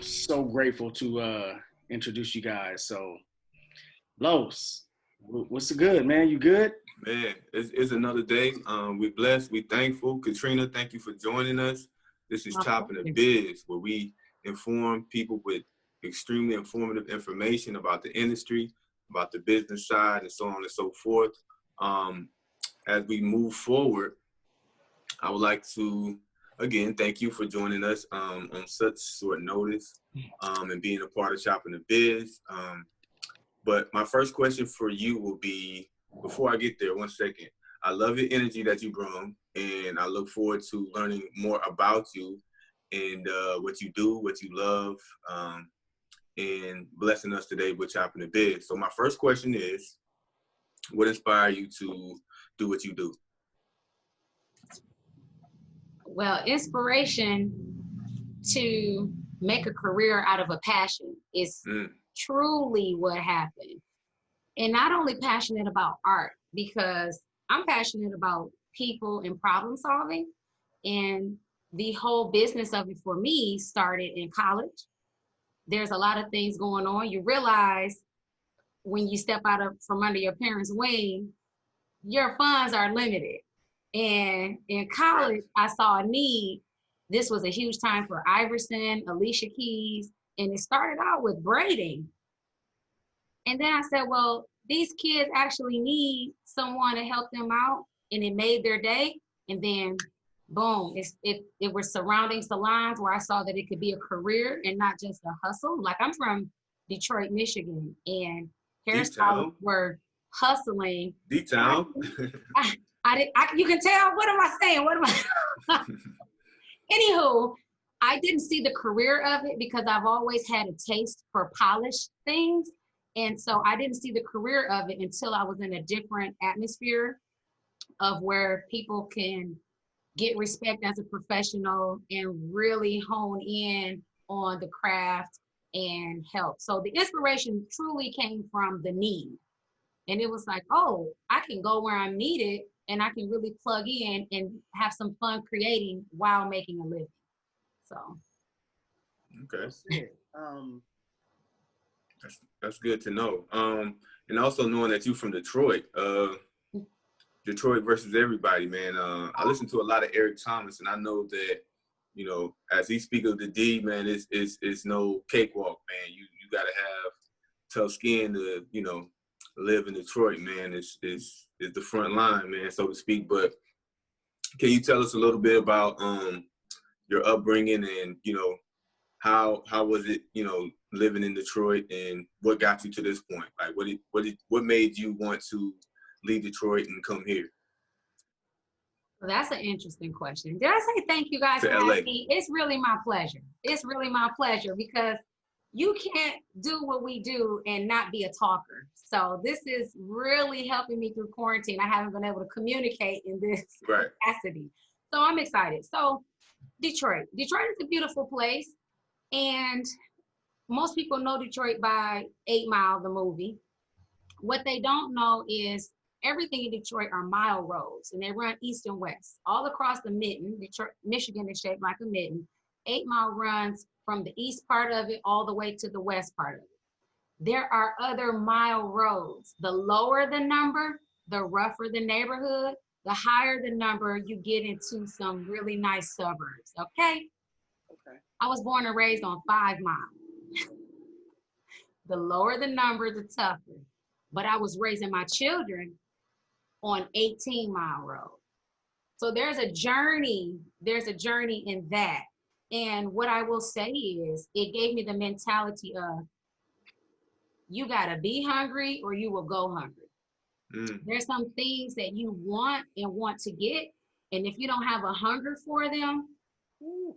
so grateful to introduce you guys. So, Los, what's the good, man? You good? Man, it's another day. We're blessed. We thankful. Katrina, thank you for joining us. This is My Chopping the pleasure. Biz, where we inform people with extremely informative information about the industry, about the business side, and so on and so forth. Um, as we move forward, I would like to, again, thank you for joining us on such short notice and being a part of Chopping the Biz. But my first question for you will be, before I get there, one second. I love your energy that you bring, and I look forward to learning more about you and what you do, what you love, and blessing us today with Chopping the Biz. So my first question is, what inspired you to do what you do? Well, inspiration to make a career out of a passion is truly what happened. And not only passionate about art, because I'm passionate about people and problem solving. And the whole business of it for me started in college. There's a lot of things going on. You realize when you step out of from under your parents' wing, your funds are limited. And in college, I saw a need. This was a huge time for Iverson, Alicia Keys, and it started out with braiding. And then I said, well, these kids actually need someone to help them out, and it made their day. And then, boom, it was surrounding salons where I saw that it could be a career and not just a hustle. Like I'm from Detroit, Michigan, and hairstylists were hustling. D-Town. You can tell. What am I saying? What am I? Anywho, I didn't see the career of it because I've always had a taste for polished things. And so I didn't see the career of it until I was in a different atmosphere of where people can get respect as a professional and really hone in on the craft and help. So the inspiration truly came from the need. And it was like, oh, I can go where I'm needed and I can really plug in and have some fun creating while making a living. So. Okay. That's good to know. And also knowing that you're from Detroit, Detroit versus everybody, man. I listen to a lot of Eric Thomas, and I know that, you know, as he speaks of the D, man, it's no cakewalk, man. You gotta have tough skin to, you know, live in Detroit, man. It's the front line, man, so to speak. But can you tell us a little bit about your upbringing and, you know, how was it, you know, living in Detroit, and what got you to this point? Like, what made you want to leave Detroit and come here? Well, that's an interesting question. Did I say thank you guys for having me? It's really my pleasure. It's really my pleasure because you can't do what we do and not be a talker. So this is really helping me through quarantine. I haven't been able to communicate in this capacity. So I'm excited. So Detroit is a beautiful place. And most people know Detroit by 8 Mile, the movie. What they don't know is everything in Detroit are mile roads, and they run east and west. All across the mitten, Detroit, Michigan is shaped like a mitten. 8 Mile runs from the east part of it all the way to the west part of it. There are other mile roads. The lower the number, the rougher the neighborhood. The higher the number, you get into some really nice suburbs, okay? I was born and raised on 5 Mile. The lower the number, the tougher. But I was raising my children on 18 Mile Road. So there's a journey in that. And what I will say is it gave me the mentality of you gotta be hungry or you will go hungry. There's some things that you want and want to get. And if you don't have a hunger for them,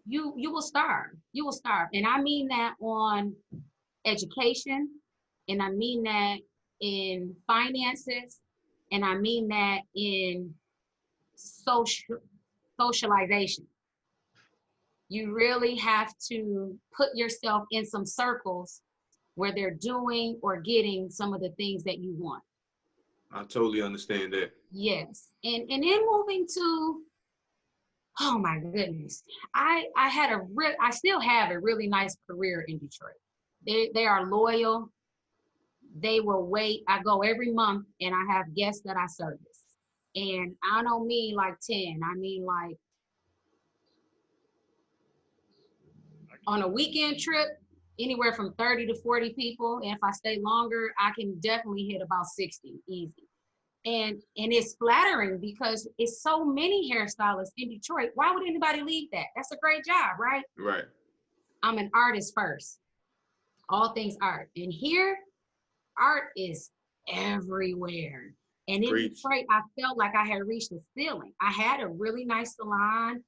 you will starve. You will starve. And I mean that on education, and I mean that in finances, and I mean that in socialization. You really have to put yourself in some circles where they're doing or getting some of the things that you want. I totally understand that. Yes. And in moving to oh my goodness. I still have a really nice career in Detroit. They are loyal. They will wait. I go every month and I have guests that I service. And I don't mean like 10. I mean like on a weekend trip, anywhere from 30 to 40 people. And if I stay longer, I can definitely hit about 60 easy. And it's flattering because it's so many hairstylists in Detroit. Why would anybody leave that? That's a great job, right? Right. I'm an artist first. All things art. And here, art is everywhere. And in Detroit, I felt like I had reached the ceiling. I had a really nice salon.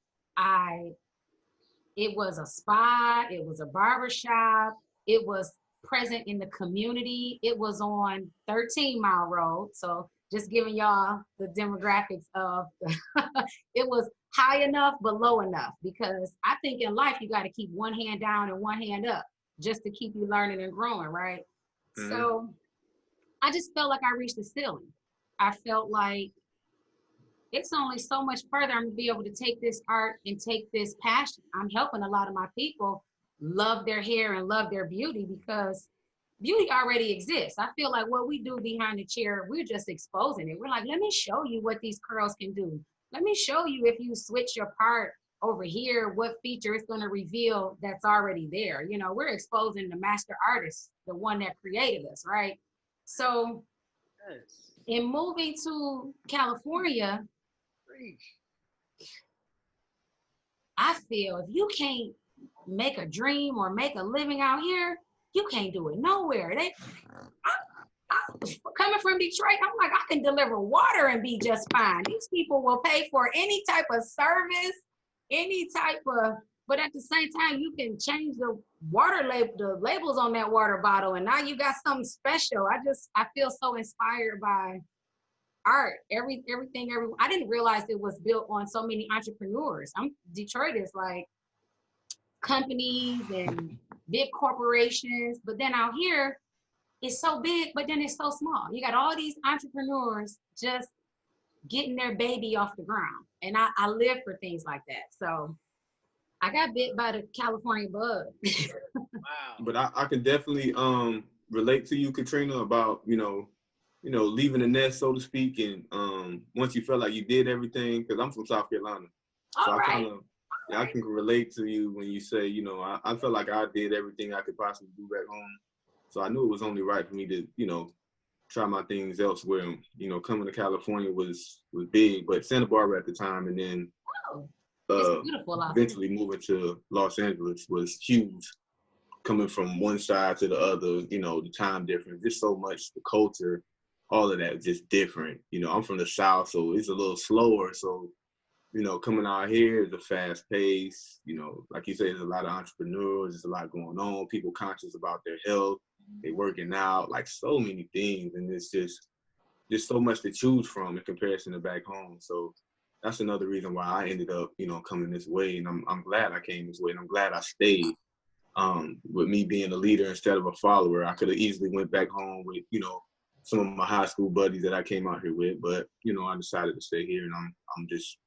It was a spa. It was a barbershop. It was present in the community. It was on 13 Mile Road. So just giving y'all the demographics of, it was high enough, but low enough. Because I think in life, you got to keep one hand down and one hand up just to keep you learning and growing, right? Mm-hmm. So I just felt like I reached the ceiling. I felt like it's only so much further I'm gonna be able to take this art and take this passion. I'm helping a lot of my people love their hair and love their beauty because beauty already exists. I feel like what we do behind the chair, we're just exposing it. We're like, let me show you what these curls can do. Let me show you if you switch your part over here, what feature it's gonna reveal that's already there. You know, we're exposing the master artist, the one that created us, right? So in moving to California, I feel if you can't make a dream or make a living out here, you can't do it nowhere. Coming from Detroit, I'm like, I can deliver water and be just fine. These people will pay for any type of service, any type of, but at the same time, you can change the the labels on that water bottle, and now you got something special. I feel so inspired by art, everything. I didn't realize it was built on so many entrepreneurs. Detroit is like companies and big corporations, but then out here, it's so big, but then it's so small. You got all these entrepreneurs just getting their baby off the ground. And I live for things like that. So I got bit by the California bug. Wow. But I can definitely relate to you, Katrina, about, you know, leaving the nest, so to speak. And once you felt like you did everything, because I'm from South Carolina. So all right. I can relate to you when you say, you know, I felt like I did everything I could possibly do back home. So I knew it was only right for me to, you know, try my things elsewhere. You know, coming to California was big, but Santa Barbara at the time, and then eventually moving to Los Angeles was huge. Coming from one side to the other, you know, the time difference, just so much, the culture, all of that just different. You know, I'm from the South, so it's a little slower. So, you know, coming out here is a fast pace. You know, like you say, there's a lot of entrepreneurs, there's a lot going on, people conscious about their health, they working out, like so many things. And it's just so much to choose from in comparison to back home. So that's another reason why I ended up, you know, coming this way. And I'm glad I came this way, and I'm glad I stayed. With me being a leader instead of a follower, I could have easily went back home with, you know, some of my high school buddies that I came out here with, but, you know, I decided to stay here, and I'm just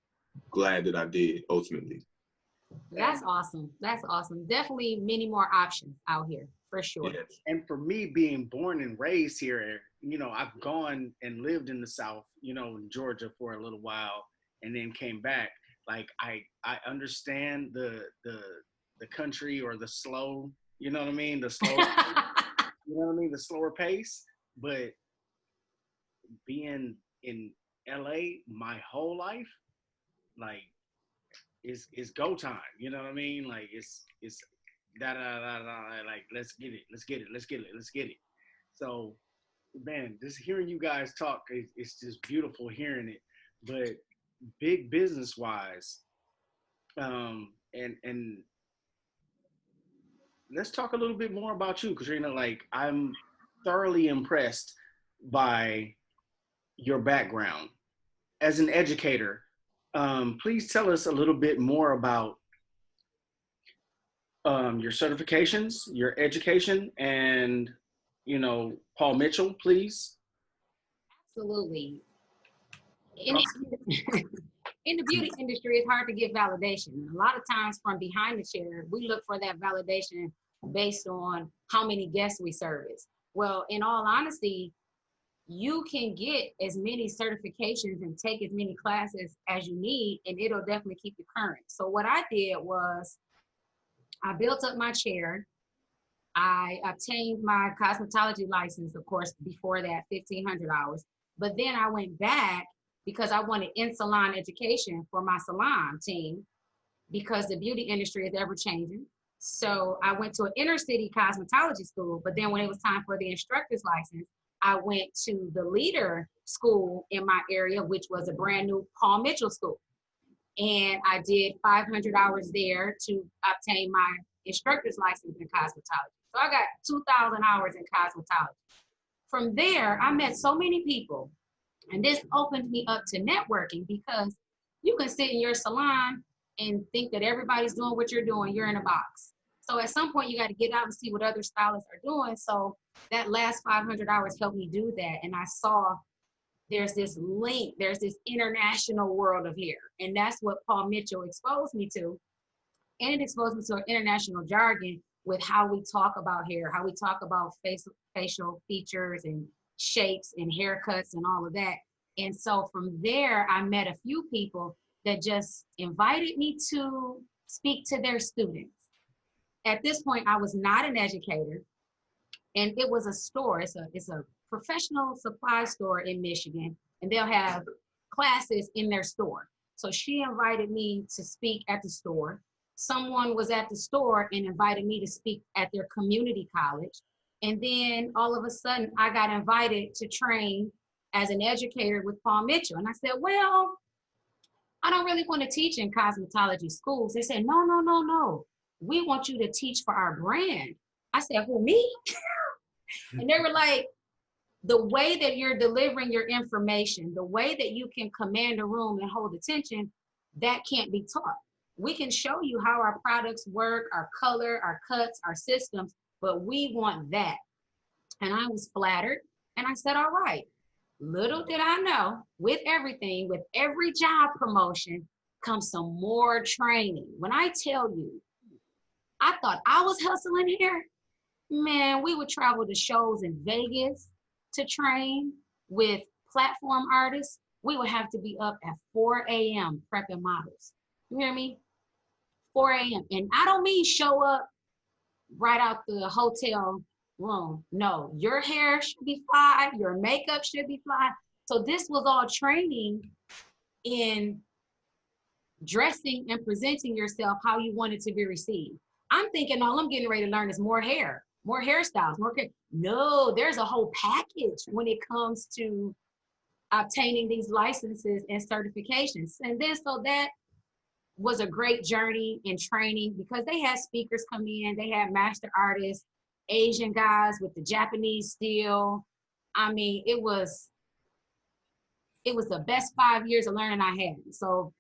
glad that I did ultimately. That's awesome. That's awesome. Definitely many more options out here, for sure. Yes. And for me, being born and raised here, you know, I've gone and lived in the South, you know, in Georgia for a little while, and then came back. Like I understand the country, or the slow, you know what I mean? The slow, you know what I mean? The slower pace. But being in LA my whole life, like it's go time, you know what I mean? Like it's da da da da, like let's get it. So man, just hearing you guys talk, it's just beautiful hearing it. But big business wise, and let's talk a little bit more about you, Katrina. Like, I'm thoroughly impressed by your background as an educator. Please tell us a little bit more about your certifications, your education, and, you know, Paul Mitchell, please. Absolutely. in the beauty industry, it's hard to get validation. A lot of times from behind the chair, we look for that validation based on how many guests we service. Well, in all honesty, you can get as many certifications and take as many classes as you need, and it'll definitely keep you current. So what I did was I built up my chair. I obtained my cosmetology license, of course, before that, 1,500 hours. But then I went back because I wanted in-salon education for my salon team because the beauty industry is ever changing. So I went to an inner city cosmetology school, but then when it was time for the instructor's license, I went to the leader school in my area, which was a brand new Paul Mitchell school. And I did 500 hours there to obtain my instructor's license in cosmetology. So I got 2,000 hours in cosmetology. From there, I met so many people, and this opened me up to networking because you can sit in your salon and think that everybody's doing what you're doing. You're in a box. So at some point, you got to get out and see what other stylists are doing. So that last 500 hours helped me do that. And I saw there's this link, there's this international world of hair. And that's what Paul Mitchell exposed me to. And it exposed me to an international jargon with how we talk about hair, how we talk about facial features and shapes and haircuts and all of that. And so from there, I met a few people that just invited me to speak to their students. At this point, I was not an educator, and it was a store. It's a professional supply store in Michigan, and they'll have classes in their store. So she invited me to speak at the store. Someone was at the store and invited me to speak at their community college. And then all of a sudden I got invited to train as an educator with Paul Mitchell. And I said, well, I don't really want to teach in cosmetology schools. They said, no. We want you to teach for our brand. I said, who, me? And they were like, the way that you're delivering your information, the way that you can command a room and hold attention, that can't be taught. We can show you how our products work, our color, our cuts, our systems, but we want that. And I was flattered. And I said, all right. Little did I know, with everything, with every job promotion comes some more training. When I tell you, I thought I was hustling here. Man, we would travel to shows in Vegas to train with platform artists. We would have to be up at 4 a.m. prepping models. You hear me? 4 a.m. And I don't mean show up right out the hotel room. No, your hair should be fly, your makeup should be fly. So this was all training in dressing and presenting yourself how you wanted to be received. I'm thinking all I'm getting ready to learn is more hair, more hairstyles, more hair. No, there's a whole package when it comes to obtaining these licenses and certifications. And then so that was a great journey in training because they had speakers come in, they had master artists, Asian guys with the Japanese steel. I mean, it was the best 5 years of learning I had. So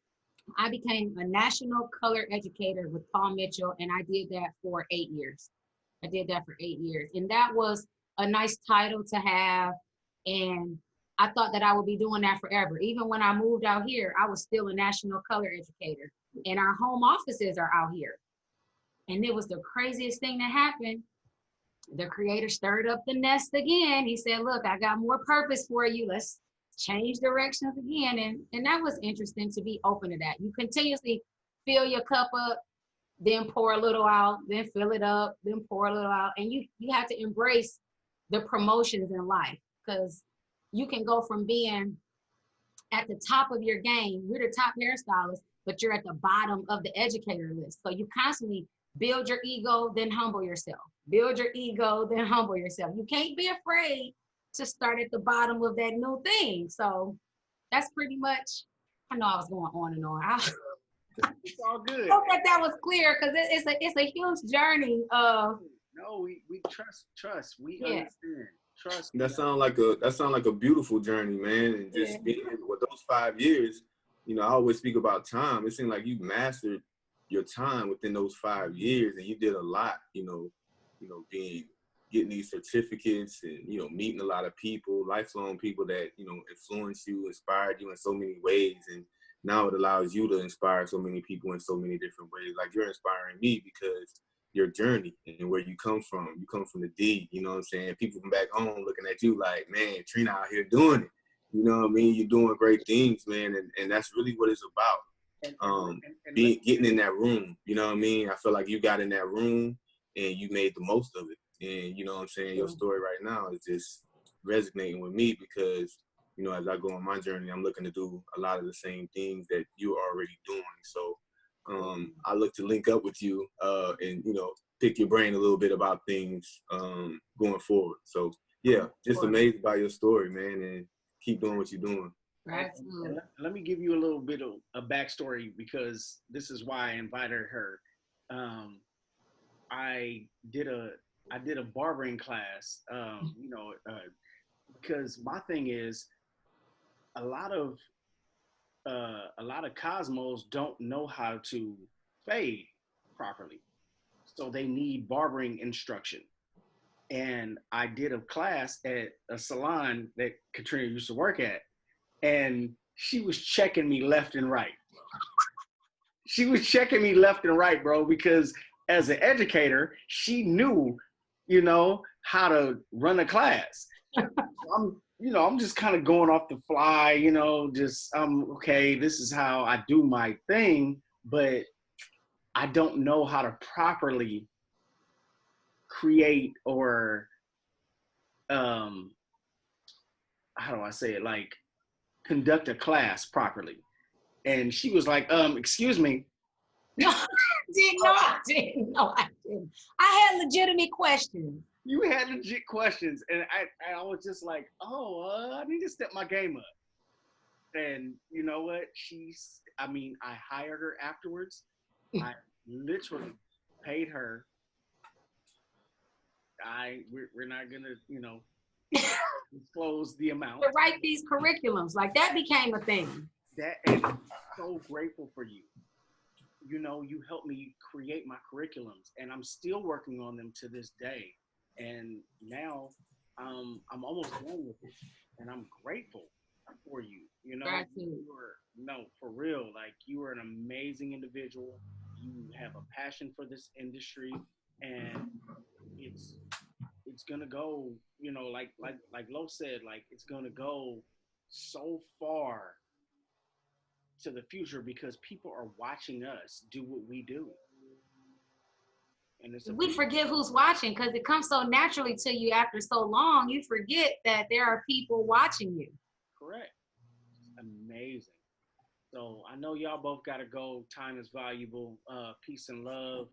I became a national color educator with Paul Mitchell, and I did that for 8 years. And that was a nice title to have. And I thought that I would be doing that forever. Even when I moved out here, I was still a national color educator. And our home offices are out here. And it was the craziest thing that happened. The creator stirred up the nest again. He said, look, I got more purpose for you. Let's change directions again. And that was interesting to be open to that. You continuously fill your cup up, then pour a little out, then fill it up, then pour a little out. And you have to embrace the promotions in life because you can go from being at the top of your game, you're the top hairstylist, but you're at the bottom of the educator list. So you constantly build your ego, then humble yourself. Build your ego, then humble yourself. You can't be afraid to start at the bottom of that new thing. So that's pretty much, I know I was going on and on. It's all good. I hope that was clear because it's a huge journey of. No, we trust. We understand. Trust. That sounds like a beautiful journey, man. And just being with those 5 years, you know, I always speak about time. It seemed like you mastered your time within those 5 years, and you did a lot. Getting these certificates and, you know, meeting a lot of people, lifelong people that, you know, influenced you, inspired you in so many ways. And now it allows you to inspire so many people in so many different ways. Like you're inspiring me because your journey and where you come from the D, you know what I'm saying? People from back home looking at you like, man, Trina out here doing it. You know what I mean? You're doing great things, man. And that's really what it's about. Getting in that room, you know what I mean? I feel like you got in that room and you made the most of it. And you know what I'm saying? Your story right now is just resonating with me because, you know, as I go on my journey, I'm looking to do a lot of the same things that you're already doing. So I look to link up with you and, you know, pick your brain a little bit about things going forward. So, yeah, just amazed by your story, man, and keep doing what you're doing. Right. And let me give you a little bit of a backstory because this is why I invited her. I did a barbering class, you know, because my thing is a lot of cosmos don't know how to fade properly, so they need barbering instruction. And I did a class at a salon that Katrina used to work at, and she was checking me left and right. She was checking me left and right, bro, because as an educator, she knew, you know, how to run a class. I'm just kind of going off the fly, you know, just, okay, this is how I do my thing, but I don't know how to properly create or, how do I say it, like conduct a class properly. And she was like, excuse me. No, I didn't. I had legitimate questions. You had legit questions, and I was just like, I need to step my game up. And you know what? I hired her afterwards. I literally paid her. We're not gonna, you know, disclose the amount. To write these curriculums, like that became a thing. And I'm so grateful for you. You know, you helped me create my curriculums, and I'm still working on them to this day. And now I'm almost done with it, and I'm grateful for you. You know, for real. Like, you are an amazing individual. You have a passion for this industry, and it's gonna go. You know, like Lo said, like it's gonna go so far to the future because people are watching us do what we do. And we forget who's watching because it comes so naturally to you after so long. You forget that there are people watching you. Correct. Amazing. So I know y'all both got to go. Time is valuable. Peace and love.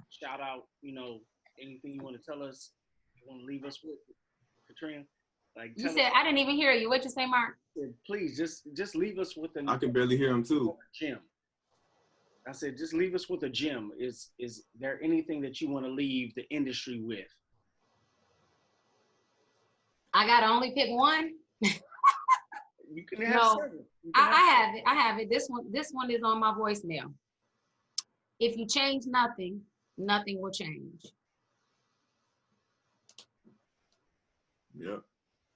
Shout out, you know, anything you want to tell us, you want to leave us with, Katrina? Like, you said, I didn't even hear you. What'd you say, Mark? Please, just leave us with I can barely hear him too. Gem. I said, just leave us with a gem. Is there anything that you want to leave the industry with? I gotta only pick one. You can have several. I have it. This one is on my voicemail. If you change nothing, nothing will change. Yep.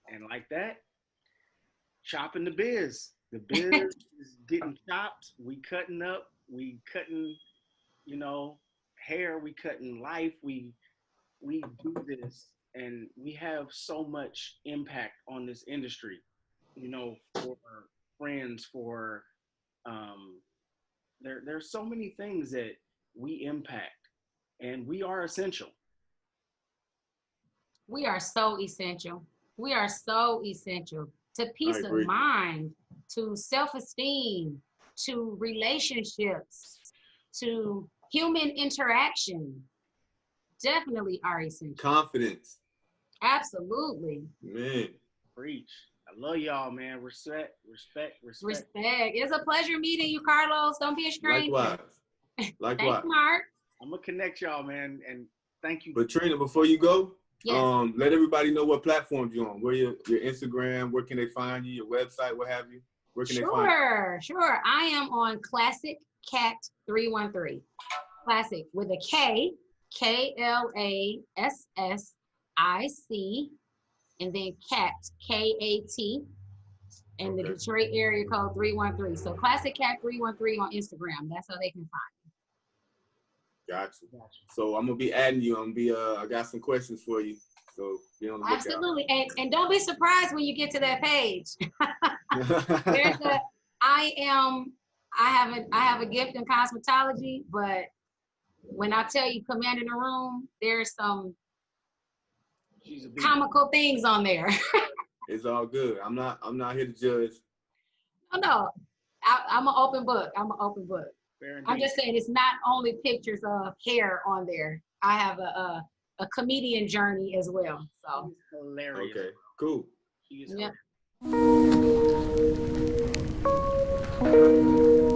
And like that, chopping the biz. The biz is getting chopped. We cutting up. We cutting, you know, hair. We cutting life. We do this, and we have so much impact on this industry. You know, for friends, for there's so many things that we impact, and we are essential. We are so essential. We are so essential to peace of mind, to self-esteem, to relationships, to human interaction. Definitely are essential. Confidence. Absolutely. Man. Preach. I love y'all, man. Respect. It's a pleasure meeting you, Carlos. Don't be a stranger. Likewise. Thanks, Mark. I'm gonna connect y'all, man, and thank you. But Trina, before you go, yes. Let everybody know what platforms you're on. Where your Instagram, where can they find you, your website, what have you? Where can they find you? Sure. I am on Klassic Cat 313. Klassic with a K, KLASSIC, and then Cat, KAT And the Detroit area code 313. So Classic Cat 313 on Instagram. That's how they can find me. Gotcha. So I'm gonna be adding you. I got some questions for you. So be on the lookout. Absolutely. And don't be surprised when you get to that page. I have a gift in cosmetology, but when I tell you command in the room, there's some comical things on there. It's all good. I'm not here to judge. No. I'm an open book. I'm just saying it's not only pictures of hair on there. I have a comedian journey as well. So hilarious. Okay, cool. Yeah.